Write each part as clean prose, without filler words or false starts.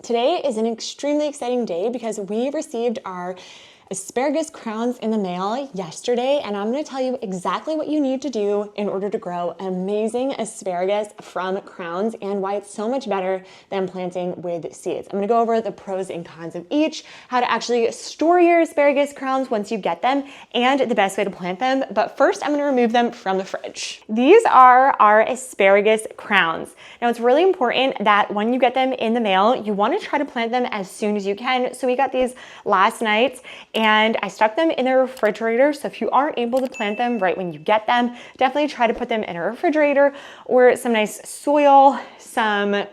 Today is an extremely exciting day because we received our asparagus crowns in the mail yesterday, and I'm going to tell you exactly what you need to do in order to grow amazing asparagus from crowns and why it's so much better than planting with seeds. I'm going to go over the pros and cons of each, how to actually store your asparagus crowns once you get them, and the best way to plant them. But first, I'm going to remove them from the fridge. These are our asparagus crowns. Now, it's really important that when you get them in the mail, you want to try to plant them as soon as you can. So we got these last night, and I stuck them in the refrigerator. So if you aren't able to plant them right when you get them, definitely try to put them in a refrigerator or some nice soil, some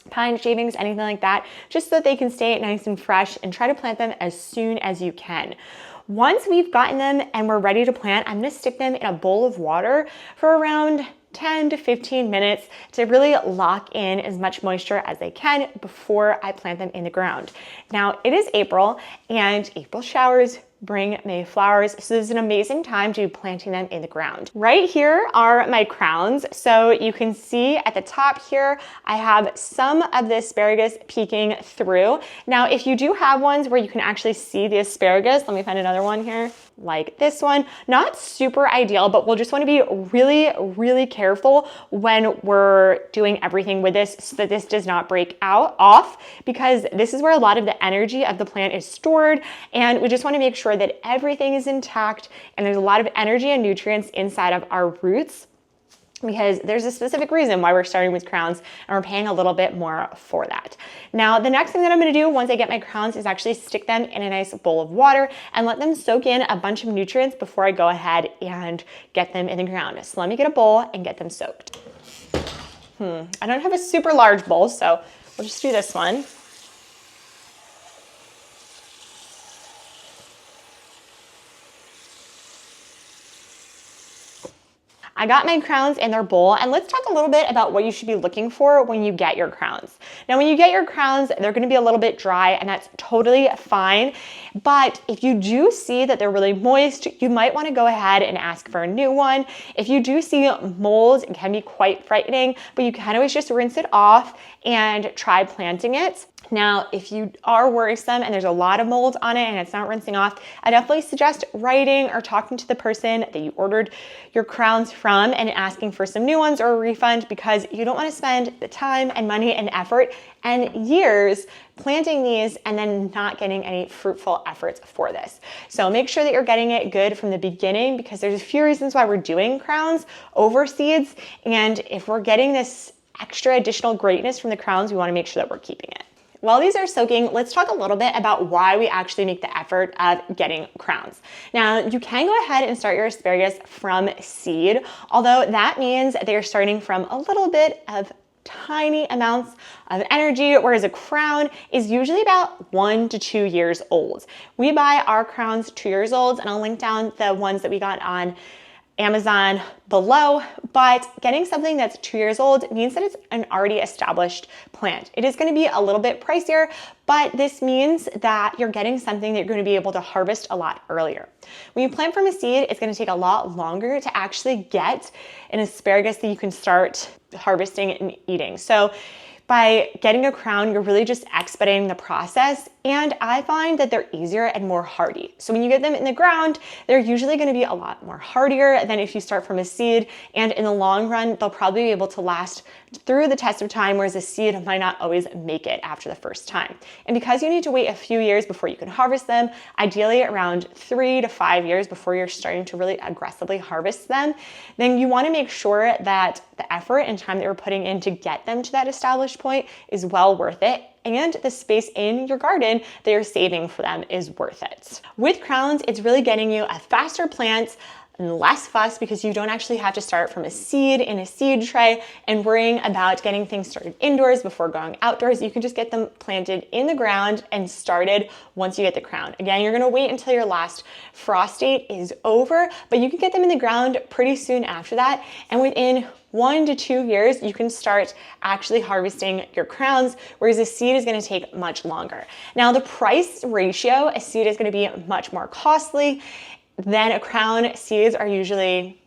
pine shavings, anything like that, just so that they can stay nice and fresh, and try to plant them as soon as you can. Once we've gotten them and we're ready to plant, I'm gonna stick them in a bowl of water for around 10 to 15 minutes to really lock in as much moisture as I can before I plant them in the ground. Now, it is April, and April showers bring May flowers, so this is an amazing time to be planting them in the ground. Right here are my crowns. So you can see at the top here, I have some of the asparagus peeking through. Now, if you do have ones where you can actually see the asparagus, let me find another one here, like this one. Not super ideal, but we'll just want to be really, really careful when we're doing everything with this so that this does not break off, because this is where a lot of the energy of the plant is stored, and we just want to make sure that everything is intact and there's a lot of energy and nutrients inside of our roots, because there's a specific reason why we're starting with crowns, and we're paying a little bit more for that. Now, the next thing that I'm gonna do once I get my crowns is actually stick them in a nice bowl of water and let them soak in a bunch of nutrients before I go ahead and get them in the ground. So let me get a bowl and get them soaked. I don't have a super large bowl, so we'll just do this one. I got my crowns in their bowl, and let's talk a little bit about what you should be looking for when you get your crowns. Now, when you get your crowns, they're gonna be a little bit dry, and that's totally fine. But if you do see that they're really moist, you might wanna go ahead and ask for a new one. If you do see mold, it can be quite frightening, but you can always just rinse it off and try planting it. Now, if you are worrisome and there's a lot of mold on it and it's not rinsing off, I definitely suggest writing or talking to the person that you ordered your crowns from and asking for some new ones or a refund, because you don't want to spend the time and money and effort and years planting these and then not getting any fruitful efforts for this. So make sure that you're getting it good from the beginning, because there's a few reasons why we're doing crowns over seeds. And if we're getting this extra additional greatness from the crowns, we want to make sure that we're keeping it. While these are soaking, let's talk a little bit about why we actually make the effort of getting crowns. Now, you can go ahead and start your asparagus from seed, although that means they're starting from a little bit of tiny amounts of energy, whereas a crown is usually about 1 to 2 years old. We buy our crowns 2 years old, and I'll link down the ones that we got on Amazon below, but getting something that's 2 years old means that it's an already established plant. It is going to be a little bit pricier, but this means that you're getting something that you're going to be able to harvest a lot earlier. When you plant from a seed, it's going to take a lot longer to actually get an asparagus that you can start harvesting and eating. So by getting a crown, you're really just expediting the process, and I find that they're easier and more hardy. So when you get them in the ground, they're usually going to be a lot more hardier than if you start from a seed, and in the long run, they'll probably be able to last through the test of time, whereas a seed might not always make it after the first time. And because you need to wait a few years before you can harvest them, ideally around 3 to 5 years before you're starting to really aggressively harvest them, then you want to make sure that the effort and time that you're putting in to get them to that established point is well worth it, and the space in your garden that you're saving for them is worth it. With crowns, it's really getting you a faster plant and less fuss, because you don't actually have to start from a seed in a seed tray and worrying about getting things started indoors before going outdoors. You can just get them planted in the ground and started once you get the crown. Again, you're gonna wait until your last frost date is over, but you can get them in the ground pretty soon after that. And within 1 to 2 years, you can start actually harvesting your crowns, whereas a seed is gonna take much longer. Now, the price ratio, a seed is gonna be much more costly than a crown. Seeds are usually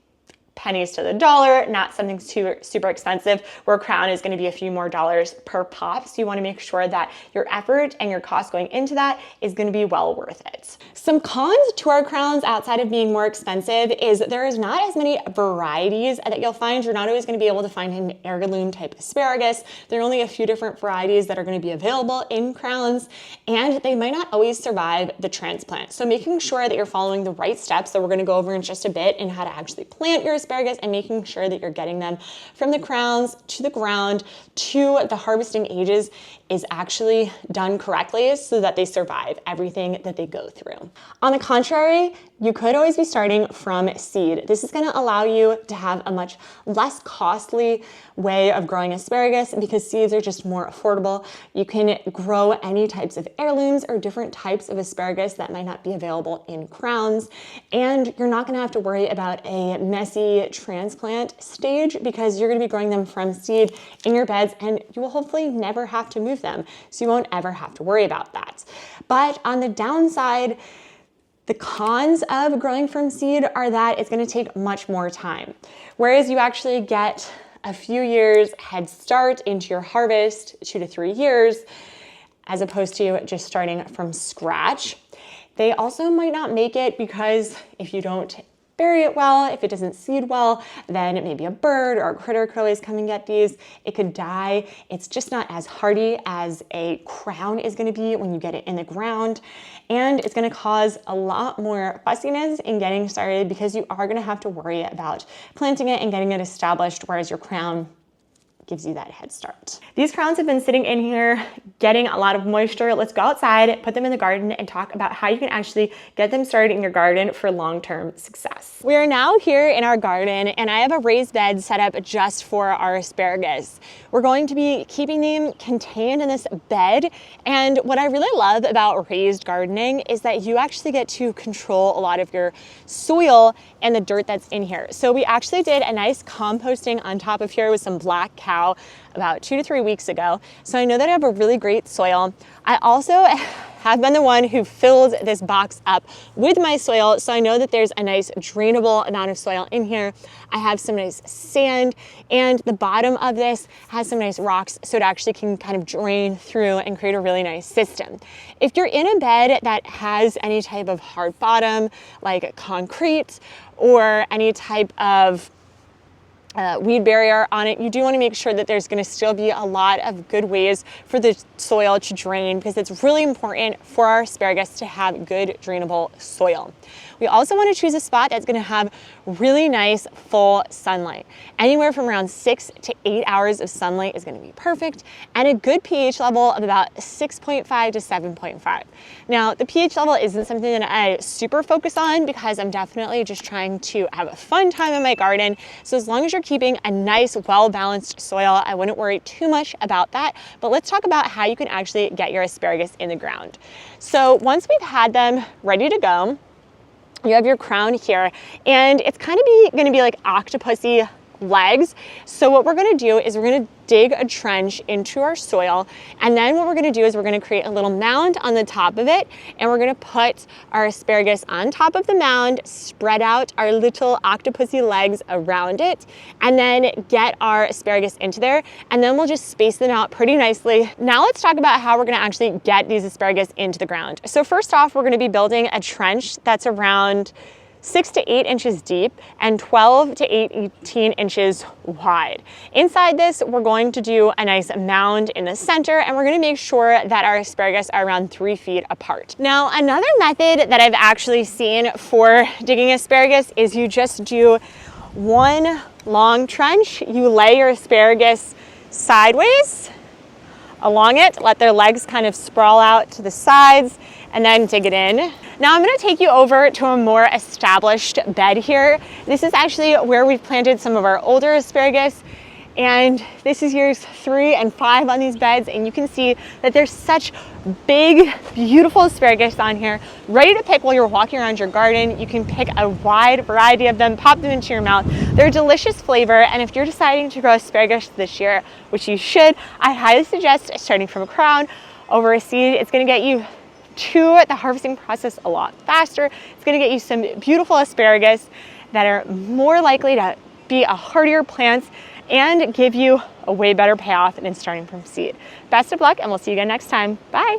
pennies to the dollar, not something too super expensive, where crown is going to be a few more dollars per pop. So you want to make sure that your effort and your cost going into that is going to be well worth it. Some cons to our crowns outside of being more expensive is there is not as many varieties that you'll find. You're not always going to be able to find an heirloom type asparagus. There are only a few different varieties that are going to be available in crowns, and they might not always survive the transplant. So making sure that you're following the right steps that we're going to go over in just a bit and how to actually plant your asparagus, and making sure that you're getting them from the crowns to the ground to the harvesting ages is actually done correctly so that they survive everything that they go through. On the contrary, you could always be starting from seed. This is going to allow you to have a much less costly way of growing asparagus because seeds are just more affordable. You can grow any types of heirlooms or different types of asparagus that might not be available in crowns, and you're not going to have to worry about a messy transplant stage because you're going to be growing them from seed in your beds, and you will hopefully never have to move them, so you won't ever have to worry about that. But on the downside, the cons of growing from seed are that it's going to take much more time. Whereas you actually get a few years head start into your harvest, 2 to 3 years, as opposed to just starting from scratch. They also might not make it because if you don't bury it well, if it doesn't seed well, then it may be a bird or a critter could always come and get these. It could die. It's just not as hardy as a crown is going to be when you get it in the ground. And it's going to cause a lot more fussiness in getting started because you are going to have to worry about planting it and getting it established, whereas your crown gives you that head start. These crowns have been sitting in here getting a lot of moisture. Let's go outside, put them in the garden, and talk about how you can actually get them started in your garden for long-term success. We are now here in our garden, and I have a raised bed set up just for our asparagus. We're going to be keeping them contained in this bed, and what I really love about raised gardening is that you actually get to control a lot of your soil and the dirt that's in here. So we actually did a nice composting on top of here with some black cow about 2 to 3 weeks ago. So I know that I have a really great soil. I also have been the one who filled this box up with my soil, so I know that there's a nice drainable amount of soil in here. I have some nice sand, and the bottom of this has some nice rocks, so it actually can kind of drain through and create a really nice system. If you're in a bed that has any type of hard bottom, like concrete, or any type of weed barrier on it, you do want to make sure that there's going to still be a lot of good ways for the soil to drain, because it's really important for our asparagus to have good drainable soil. We also want to choose a spot that's going to have really nice full sunlight. Anywhere from around 6 to 8 hours of sunlight is going to be perfect, and a good pH level of about 6.5 to 7.5. Now, the pH level isn't something that I super focus on because I'm definitely just trying to have a fun time in my garden. So as long as you're keeping a nice, well-balanced soil, I wouldn't worry too much about that. But let's talk about how you can actually get your asparagus in the ground. So once we've had them ready to go, you have your crown here, and it's kind of going to be like octopusy legs. So what we're going to do is we're going to dig a trench into our soil, and then what we're going to do is we're going to create a little mound on the top of it, and we're going to put our asparagus on top of the mound, spread out our little octopusy legs around it, and then get our asparagus into there, and then we'll just space them out pretty nicely. Now let's talk about how we're going to actually get these asparagus into the ground. So first off, we're going to be building a trench that's around 6 to 8 inches deep and 12 to 18 inches wide. Inside this, we're going to do a nice mound in the center, and we're going to make sure that our asparagus are around 3 feet apart. Now, another method that I've actually seen for digging asparagus is you just do one long trench. You lay your asparagus sideways along it, let their legs kind of sprawl out to the sides, and then dig it in. Now I'm going to take you over to a more established bed here. This is actually where we've planted some of our older asparagus, and this is years 3 and 5 on these beds, and you can see that there's such big, beautiful asparagus on here, ready to pick while you're walking around your garden. You can pick a wide variety of them, pop them into your mouth. They're a delicious flavor, and if you're deciding to grow asparagus this year, which you should, I highly suggest starting from a crown over a seed. It's going to get you to the harvesting process a lot faster. It's going to get you some beautiful asparagus, that are more likely to be a hardier plants and give you a way better payoff than starting from seed. Best of luck, and we'll see you again next time. Bye.